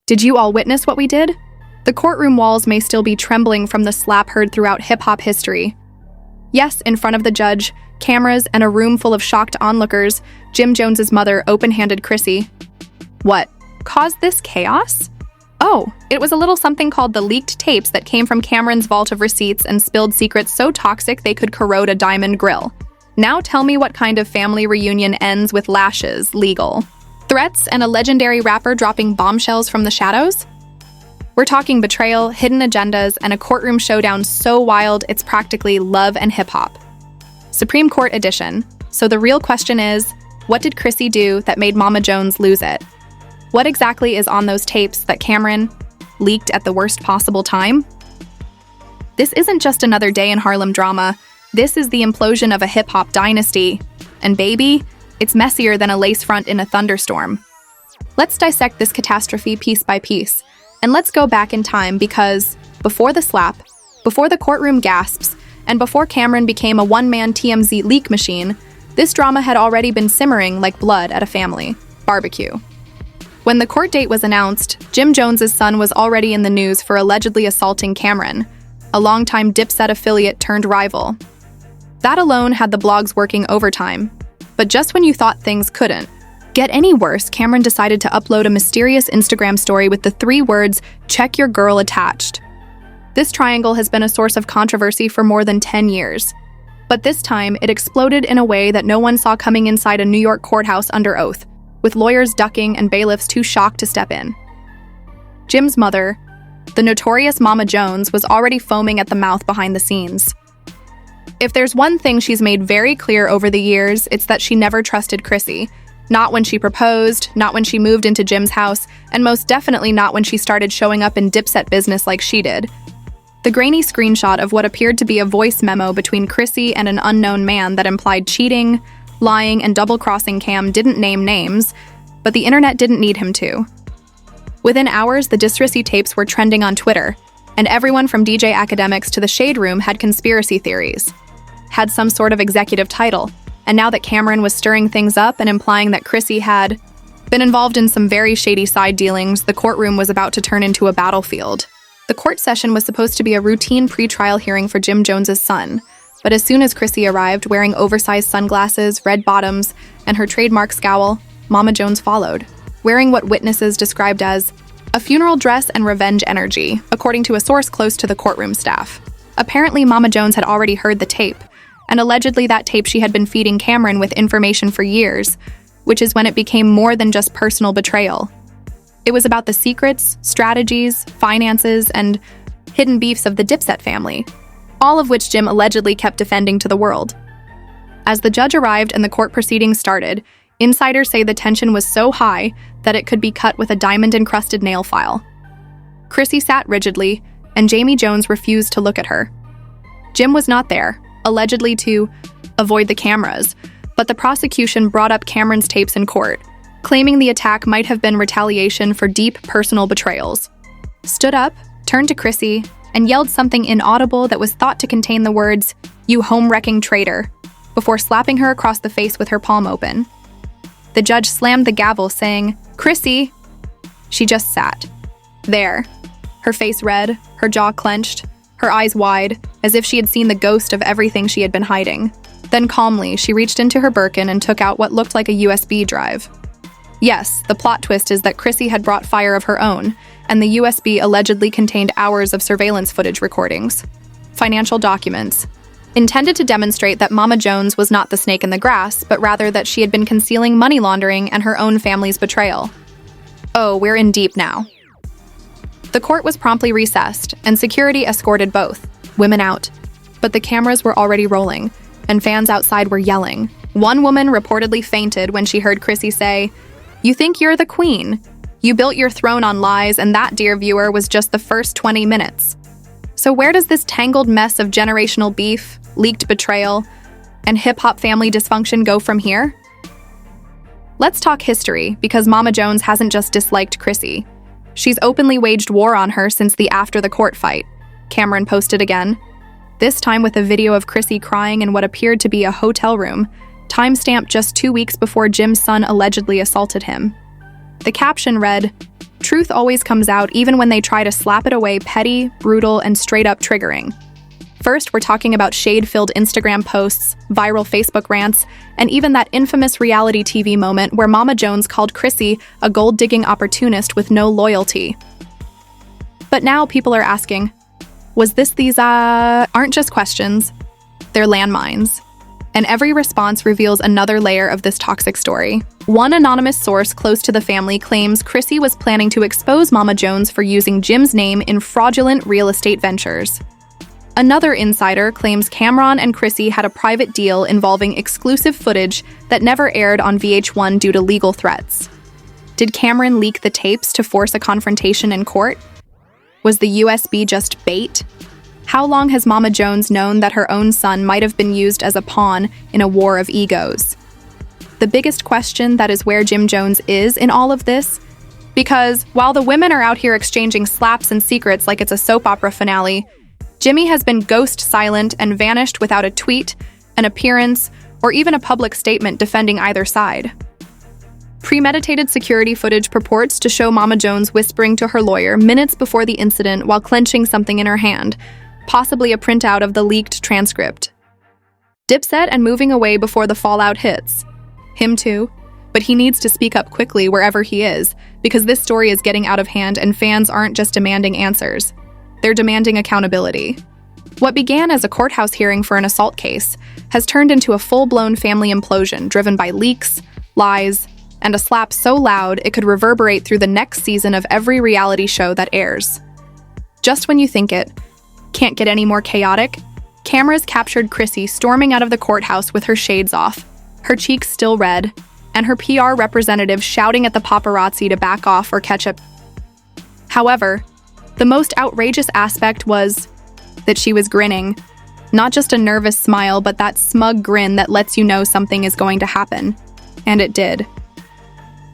Did you all witness what we did? The courtroom walls may still be trembling from the slap heard throughout hip-hop history. Yes, in front of the judge, cameras, and a room full of shocked onlookers, Jim Jones's mother open-handed Chrissy. What caused this chaos? Oh, it was a little something called the leaked tapes that came from Camron's vault of receipts and spilled secrets so toxic they could corrode a diamond grill. Now tell me what kind of family reunion ends with lashes legal. Threats and a legendary rapper dropping bombshells from the shadows? We're talking betrayal, hidden agendas, and a courtroom showdown so wild it's practically love and hip-hop. Supreme Court edition. So the real question is, what did Chrissy do that made Mama Jones lose it? What exactly is on those tapes that Camron leaked at the worst possible time? This isn't just another day in Harlem drama. This is the implosion of a hip-hop dynasty. And baby, it's messier than a lace front in a thunderstorm. Let's dissect this catastrophe piece by piece. And let's go back in time because before the slap, before the courtroom gasps, and before Camron became a one-man TMZ leak machine, this drama had already been simmering like blood at a family barbecue. When the court date was announced, Jim Jones's son was already in the news for allegedly assaulting Camron, a longtime Dipset affiliate turned rival. That alone had the blogs working overtime. But just when you thought things couldn't get any worse, Camron decided to upload a mysterious Instagram story with the 3 words, "Check your girl" attached. This triangle has been a source of controversy for more than 10 years. But this time, it exploded in a way that no one saw coming inside a New York courthouse under oath, with lawyers ducking and bailiffs too shocked to step in. Jim's mother, the notorious Mama Jones, was already foaming at the mouth behind the scenes. If there's one thing she's made very clear over the years, it's that she never trusted Chrissy. Not when she proposed, not when she moved into Jim's house, and most definitely not when she started showing up in Dipset business like she did. The grainy screenshot of what appeared to be a voice memo between Chrissy and an unknown man that implied cheating, lying, and double-crossing Cam didn't name names, but the internet didn't need him to. Within hours, the Disrissy tapes were trending on Twitter, and everyone from DJ academics to the Shade Room had conspiracy theories, had some sort of executive title, and now that Camron was stirring things up and implying that Chrissy had been involved in some very shady side dealings, the courtroom was about to turn into a battlefield. The court session was supposed to be a routine pre-trial hearing for Jim Jones's son, but as soon as Chrissy arrived, wearing oversized sunglasses, red bottoms, and her trademark scowl, Mama Jones followed, wearing what witnesses described as a funeral dress and revenge energy, according to a source close to the courtroom staff. Apparently, Mama Jones had already heard the tape, and allegedly that tape she had been feeding Camron with information for years, which is when it became more than just personal betrayal. It was about the secrets, strategies, finances, and hidden beefs of the Dipset family, all of which Jim allegedly kept defending to the world. As the judge arrived and the court proceedings started, insiders say the tension was so high that it could be cut with a diamond-encrusted nail file. Chrissy sat rigidly, and Jamie Jones refused to look at her. Jim was not there, allegedly to avoid the cameras, but the prosecution brought up Camron's tapes in court, claiming the attack might have been retaliation for deep personal betrayals. Stood up, turned to Chrissy, and yelled something inaudible that was thought to contain the words, "You home-wrecking traitor," before slapping her across the face with her palm open. The judge slammed the gavel, saying, "Chrissy!" She just sat there, her face red, her jaw clenched, her eyes wide, as if she had seen the ghost of everything she had been hiding. Then calmly, she reached into her Birkin and took out what looked like a USB drive. Yes, the plot twist is that Chrissy had brought fire of her own, and the USB allegedly contained hours of surveillance footage recordings, financial documents, intended to demonstrate that Mama Jones was not the snake in the grass, but rather that she had been concealing money laundering and her own family's betrayal. Oh, we're in deep now. The court was promptly recessed, and security escorted both, women out. But the cameras were already rolling, and fans outside were yelling. One woman reportedly fainted when she heard Chrissy say, "You think you're the queen? You built your throne on lies, and that, dear viewer, was just the first 20 minutes. So where does this tangled mess of generational beef, leaked betrayal, and hip-hop family dysfunction go from here?" Let's talk history, because Mama Jones hasn't just disliked Chrissy. She's openly waged war on her since the after the court fight, Camron posted again. This time with a video of Chrissy crying in what appeared to be a hotel room, timestamped just 2 weeks before Jim's son allegedly assaulted him. The caption read, truth always comes out even when they try to slap it away petty, brutal, and straight-up triggering. First, we're talking about shade-filled Instagram posts, viral Facebook rants, and even that infamous reality TV moment where Mama Jones called Chrissy a gold-digging opportunist with no loyalty. But now people are asking, was this these aren't just questions, they're landmines. And every response reveals another layer of this toxic story. One anonymous source close to the family claims Chrissy was planning to expose Mama Jones for using Jim's name in fraudulent real estate ventures. Another insider claims Camron and Chrissy had a private deal involving exclusive footage that never aired on VH1 due to legal threats. Did Camron leak the tapes to force a confrontation in court? Was the USB just bait? How long has Mama Jones known that her own son might have been used as a pawn in a war of egos? The biggest question that is where Jim Jones is in all of this, because while the women are out here exchanging slaps and secrets like it's a soap opera finale, Jimmy has been ghost silent and vanished without a tweet, an appearance, or even a public statement defending either side. Premeditated security footage purports to show Mama Jones whispering to her lawyer minutes before the incident while clenching something in her hand, possibly a printout of the leaked transcript. Dipset and moving away before the fallout hits. Him too, but he needs to speak up quickly wherever he is, because this story is getting out of hand and fans aren't just demanding answers. They're demanding accountability. What began as a courthouse hearing for an assault case has turned into a full-blown family implosion driven by leaks, lies, and a slap so loud it could reverberate through the next season of every reality show that airs. Just when you think it can't get any more chaotic, cameras captured Chrissy storming out of the courthouse with her shades off, her cheeks still red, and her PR representative shouting at the paparazzi to back off or catch up. However, the most outrageous aspect was that she was grinning. Not just a nervous smile, but that smug grin that lets you know something is going to happen. And it did.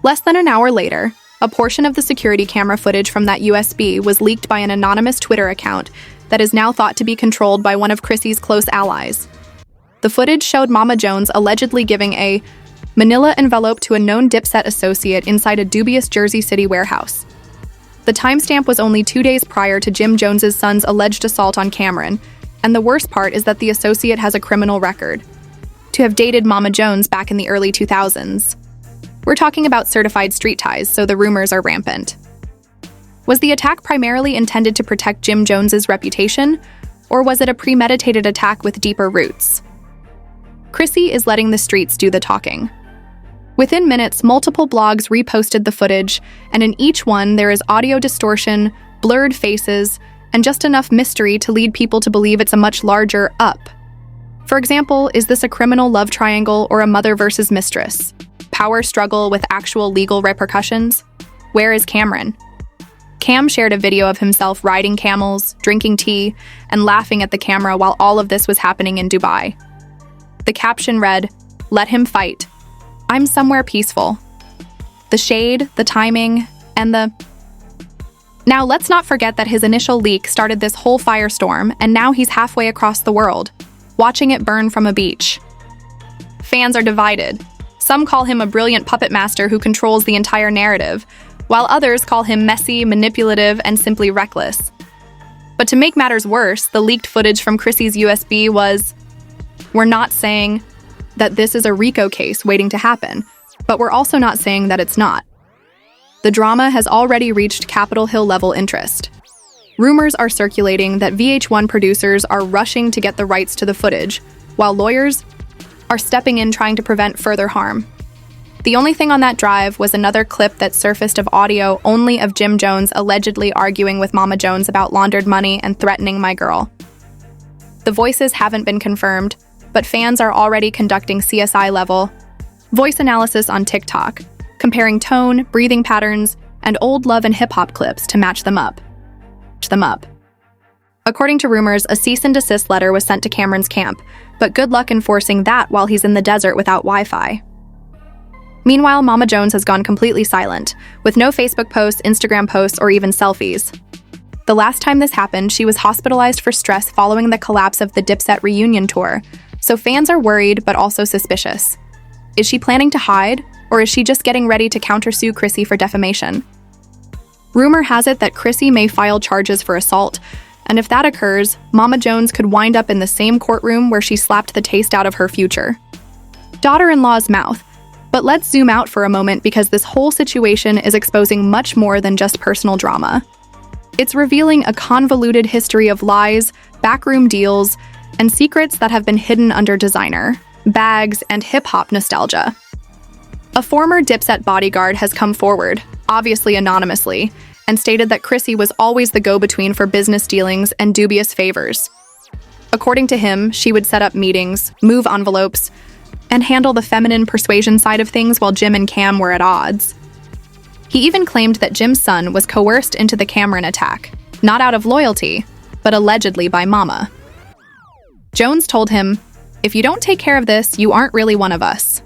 Less than an hour later, a portion of the security camera footage from that USB was leaked by an anonymous Twitter account that is now thought to be controlled by one of Chrissy's close allies. The footage showed Mama Jones allegedly giving a manila envelope to a known Dipset associate inside a dubious Jersey City warehouse. The timestamp was only 2 days prior to Jim Jones's son's alleged assault on Camron, and the worst part is that the associate has a criminal record. To have dated Mama Jones back in the early 2000s. We're talking about certified street ties, so the rumors are rampant. Was the attack primarily intended to protect Jim Jones's reputation, or was it a premeditated attack with deeper roots? Chrissy is letting the streets do the talking. Within minutes, multiple blogs reposted the footage, and in each one there is audio distortion, blurred faces, and just enough mystery to lead people to believe it's a much larger up. For example, is this a criminal love triangle or a mother versus mistress? Power struggle with actual legal repercussions? Where is Camron? Cam shared a video of himself riding camels, drinking tea, and laughing at the camera while all of this was happening in Dubai. The caption read, "Let him fight. I'm somewhere peaceful." The shade, the timing, and the... Now, let's not forget that his initial leak started this whole firestorm, and now he's halfway across the world, watching it burn from a beach. Fans are divided. Some call him a brilliant puppet master who controls the entire narrative, while others call him messy, manipulative, and simply reckless. But to make matters worse, the leaked footage from Chrissy's USB was... We're not saying that this is a RICO case waiting to happen, but we're also not saying that it's not. The drama has already reached Capitol Hill level interest. Rumors are circulating that VH1 producers are rushing to get the rights to the footage, while lawyers are stepping in trying to prevent further harm. The only thing on that drive was another clip that surfaced of audio only of Jim Jones allegedly arguing with Mama Jones about laundered money and threatening my girl. The voices haven't been confirmed, but fans are already conducting CSI-level voice analysis on TikTok, comparing tone, breathing patterns, and old love and hip-hop clips to match them up. According to rumors, a cease and desist letter was sent to Camron's camp, but good luck enforcing that while he's in the desert without Wi-Fi. Meanwhile, Mama Jones has gone completely silent, with no Facebook posts, Instagram posts, or even selfies. The last time this happened, she was hospitalized for stress following the collapse of the Dipset reunion tour, so fans are worried but also suspicious. Is she planning to hide, or is she just getting ready to countersue Chrissy for defamation? Rumor has it that Chrissy may file charges for assault, and if that occurs, Mama Jones could wind up in the same courtroom where she slapped the taste out of her future daughter-in-law's mouth. But let's zoom out for a moment because this whole situation is exposing much more than just personal drama. It's revealing a convoluted history of lies, backroom deals, and secrets that have been hidden under designer, bags, and hip-hop nostalgia. A former Dipset bodyguard has come forward, obviously anonymously, and stated that Chrissy was always the go-between for business dealings and dubious favors. According to him, she would set up meetings, move envelopes, and handle the feminine persuasion side of things while Jim and Cam were at odds. He even claimed that Jim's son was coerced into the Camron attack, not out of loyalty, but allegedly by Mama. Jones told him, "If you don't take care of this, you aren't really one of us."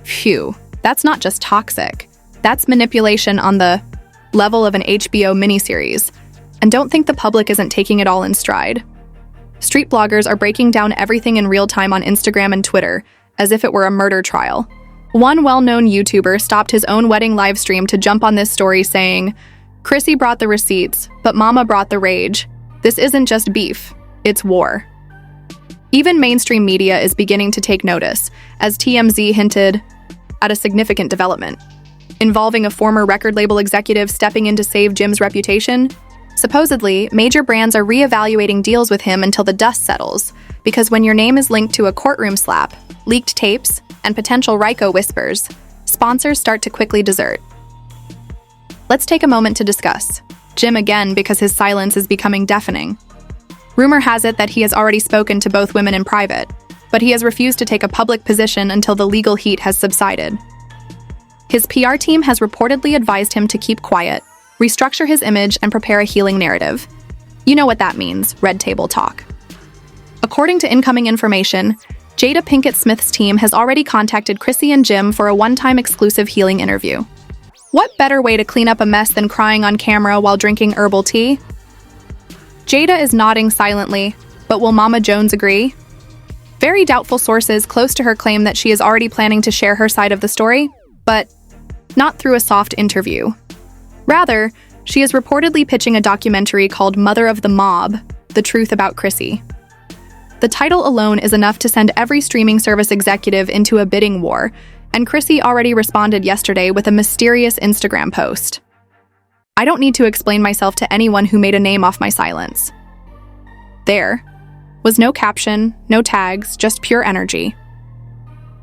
Phew, that's not just toxic. That's manipulation on the level of an HBO miniseries. And don't think the public isn't taking it all in stride. Street bloggers are breaking down everything in real time on Instagram and Twitter, as if it were a murder trial. One well-known YouTuber stopped his own wedding livestream to jump on this story saying, "Chrissy brought the receipts, but Mama brought the rage. This isn't just beef, it's war." Even mainstream media is beginning to take notice, as TMZ hinted at a significant development, involving a former record label executive stepping in to save Jim's reputation. Supposedly, major brands are reevaluating deals with him until the dust settles, because when your name is linked to a courtroom slap, leaked tapes, and potential RICO whispers, sponsors start to quickly desert. Let's take a moment to discuss Jim again because his silence is becoming deafening. Rumor has it that he has already spoken to both women in private, but he has refused to take a public position until the legal heat has subsided. His PR team has reportedly advised him to keep quiet, restructure his image, and prepare a healing narrative. You know what that means, red table talk. According to incoming information, Jada Pinkett Smith's team has already contacted Chrissy and Jim for a one-time exclusive healing interview. What better way to clean up a mess than crying on camera while drinking herbal tea? Jada is nodding silently, but will Mama Jones agree? Very doubtful sources close to her claim that she is already planning to share her side of the story, but not through a soft interview. Rather, she is reportedly pitching a documentary called Mother of the Mob: The Truth About Chrissy. The title alone is enough to send every streaming service executive into a bidding war, and Chrissy already responded yesterday with a mysterious Instagram post. "I don't need to explain myself to anyone who made a name off my silence." There was no caption, no tags, just pure energy.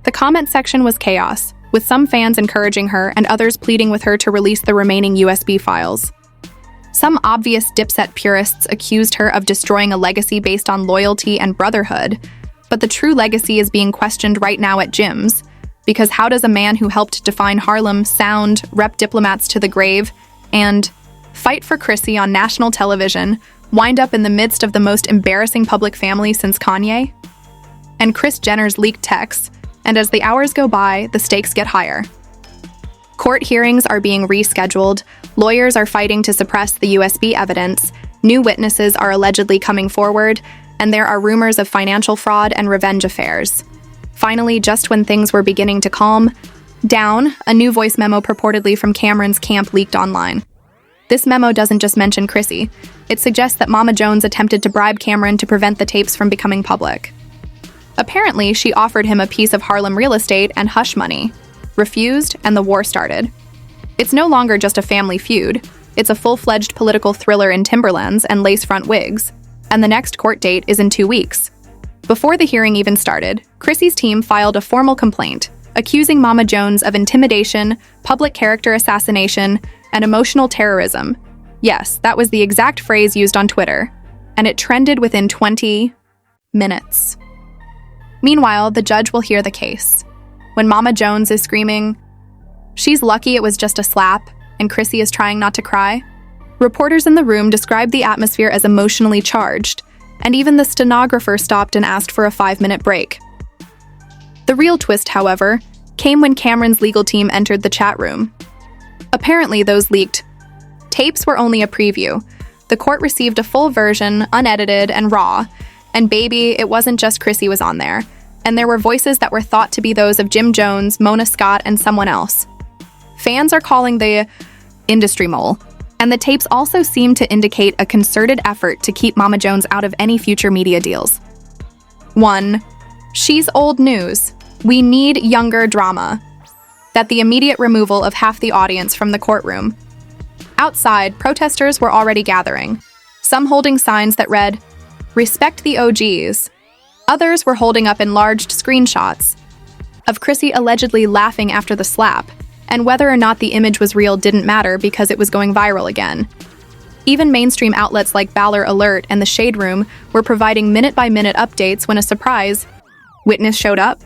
The comment section was chaos, with some fans encouraging her and others pleading with her to release the remaining USB files. Some obvious Dipset purists accused her of destroying a legacy based on loyalty and brotherhood, but the true legacy is being questioned right now at Jim's, because how does a man who helped define Harlem sound, rep diplomats to the grave, and fight for Chrissy on national television wind up in the midst of the most embarrassing public family since Kanye? And Kris Jenner's leaked texts, and as the hours go by, the stakes get higher. Court hearings are being rescheduled, lawyers are fighting to suppress the USB evidence, new witnesses are allegedly coming forward, and there are rumors of financial fraud and revenge affairs. Finally, just when things were beginning to calm down, a new voice memo purportedly from Camron's camp leaked online. This memo doesn't just mention Chrissy. It suggests that Mama Jones attempted to bribe Camron to prevent the tapes from becoming public. Apparently, she offered him a piece of Harlem real estate and hush money, refused, and the war started. It's no longer just a family feud. It's a full-fledged political thriller in Timberlands and lace-front wigs, and the next court date is in 2 weeks. Before the hearing even started, Chrissy's team filed a formal complaint, accusing Mama Jones of intimidation, public character assassination, and emotional terrorism. Yes, that was the exact phrase used on Twitter, and it trended within 20 minutes. Meanwhile, the judge will hear the case. When Mama Jones is screaming, "She's lucky it was just a slap," and Chrissy is trying not to cry, reporters in the room described the atmosphere as emotionally charged, and even the stenographer stopped and asked for a 5-minute break. The real twist, however, came when Camron's legal team entered the chat room. Apparently, those leaked tapes were only a preview. The court received a full version, unedited and raw, and baby, it wasn't just Chrissy was on there. And there were voices that were thought to be those of Jim Jones, Mona Scott, and someone else. Fans are calling the industry mole And the tapes also seemed to indicate a concerted effort to keep Mama Jones out of any future media deals. 1. She's old news. We need younger drama. That the immediate removal of half the audience from the courtroom. Outside, protesters were already gathering, some holding signs that read, "Respect the OGs." Others were holding up enlarged screenshots of Chrissy allegedly laughing after the slap, and whether or not the image was real didn't matter because it was going viral again. Even mainstream outlets like Baller Alert and The Shade Room were providing minute-by-minute updates when a surprise witness showed up.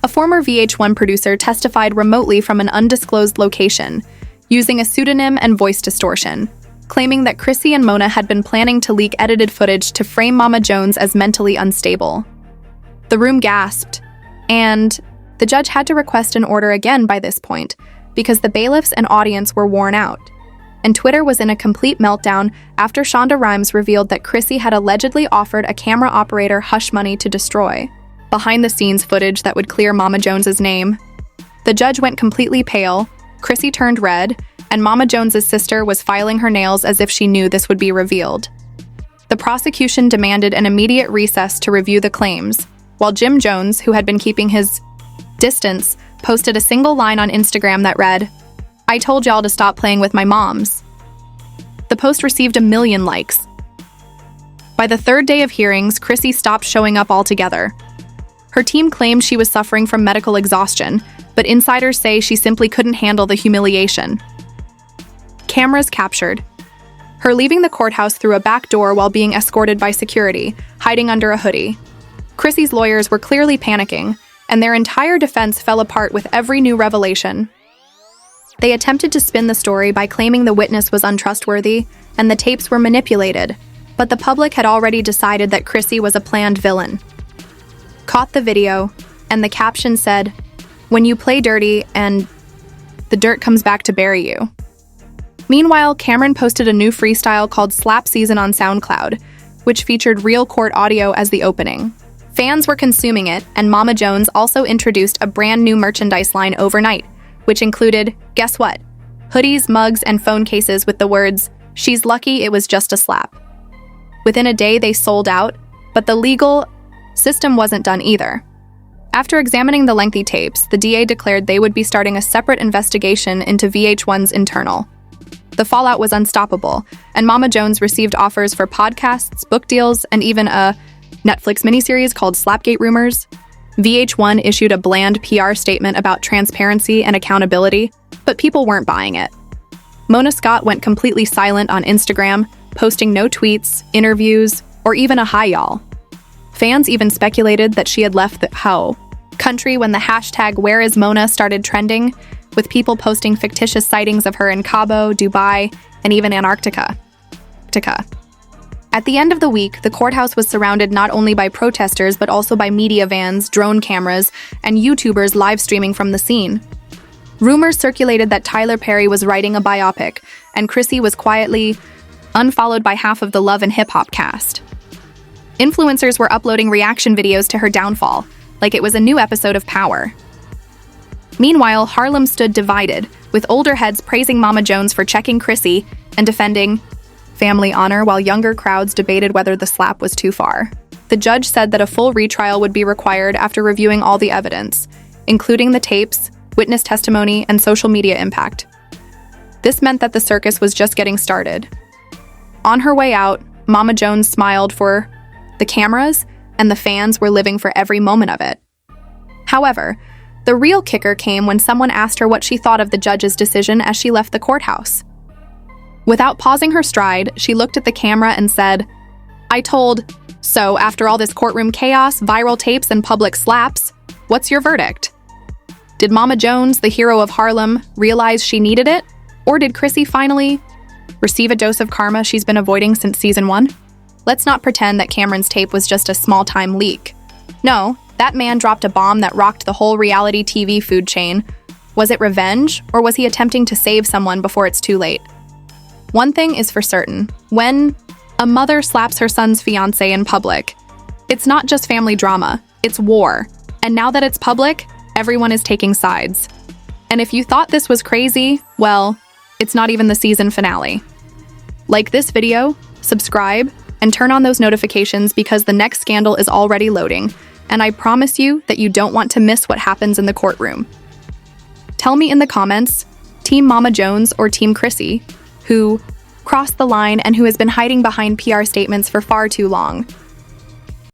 A former VH1 producer testified remotely from an undisclosed location, using a pseudonym and voice distortion, claiming that Chrissy and Mona had been planning to leak edited footage to frame Mama Jones as mentally unstable. The room gasped, and the judge had to request an order again by this point, because the bailiffs and audience were worn out. And Twitter was in a complete meltdown after Shonda Rhimes revealed that Chrissy had allegedly offered a camera operator hush money to destroy behind-the-scenes footage that would clear Mama Jones's name. The judge went completely pale, Chrissy turned red, and Mama Jones's sister was filing her nails as if she knew this would be revealed. The prosecution demanded an immediate recess to review the claims, while Jim Jones, who had been keeping his distance, posted a single line on Instagram that read, "I told y'all to stop playing with my moms." The post received 1 million likes. By the third day of hearings, Chrissy stopped showing up altogether. Her team claimed she was suffering from medical exhaustion, but insiders say she simply couldn't handle the humiliation. Cameras captured her leaving the courthouse through a back door while being escorted by security, hiding under a hoodie. Chrissy's lawyers were clearly panicking, and their entire defense fell apart with every new revelation. They attempted to spin the story by claiming the witness was untrustworthy and the tapes were manipulated, but the public had already decided that Chrissy was a planned villain. Caught the video, and the caption said, "When you play dirty and the dirt comes back to bury you." Meanwhile, Camron posted a new freestyle called Slap Season on SoundCloud, which featured real court audio as the opening. Fans were consuming it, and Mama Jones also introduced a brand new merchandise line overnight, which included, guess what? Hoodies, mugs, and phone cases with the words, "She's lucky it was just a slap." Within a day, they sold out, but the legal system wasn't done either. After examining the lengthy tapes, the DA declared they would be starting a separate investigation into VH1's internal. The fallout was unstoppable, and Mama Jones received offers for podcasts, book deals, and even a Netflix miniseries called Slapgate Rumors. VH1 issued a bland PR statement about transparency and accountability, but people weren't buying it. Mona Scott went completely silent on Instagram, posting no tweets, interviews, or even a "hi y'all." Fans even speculated that she had left the country when the hashtag #WhereIsMona started trending, with people posting fictitious sightings of her in Cabo, Dubai, and even Antarctica. At the end of the week, the courthouse was surrounded not only by protesters but also by media vans, drone cameras, and YouTubers live streaming from the scene. Rumors circulated that Tyler Perry was writing a biopic, and Chrissy was quietly unfollowed by half of the Love and Hip Hop cast. Influencers were uploading reaction videos to her downfall, like it was a new episode of Power. Meanwhile, Harlem stood divided, with older heads praising Mama Jones for checking Chrissy and defending family honor, while younger crowds debated whether the slap was too far. The judge said that a full retrial would be required after reviewing all the evidence, including the tapes, witness testimony, and social media impact. This meant that the circus was just getting started. On her way out, Mama Jones smiled for the cameras, and the fans were living for every moment of it. However, the real kicker came when someone asked her what she thought of the judge's decision as she left the courthouse. Without pausing her stride, she looked at the camera and said, "So after all this courtroom chaos, viral tapes, and public slaps, what's your verdict?" Did Mama Jones, the hero of Harlem, realize she needed it? Or did Chrissy finally receive a dose of karma she's been avoiding since season 1? Let's not pretend that Camron's tape was just a small-time leak. No, that man dropped a bomb that rocked the whole reality TV food chain. Was it revenge, or was he attempting to save someone before it's too late? One thing is for certain, when a mother slaps her son's fiancé in public, it's not just family drama, it's war. And now that it's public, everyone is taking sides. And if you thought this was crazy, well, it's not even the season finale. Like this video, subscribe, and turn on those notifications because the next scandal is already loading, and I promise you that you don't want to miss what happens in the courtroom. Tell me in the comments, Team Mama Jones or Team Chrissy, who crossed the line and who has been hiding behind PR statements for far too long.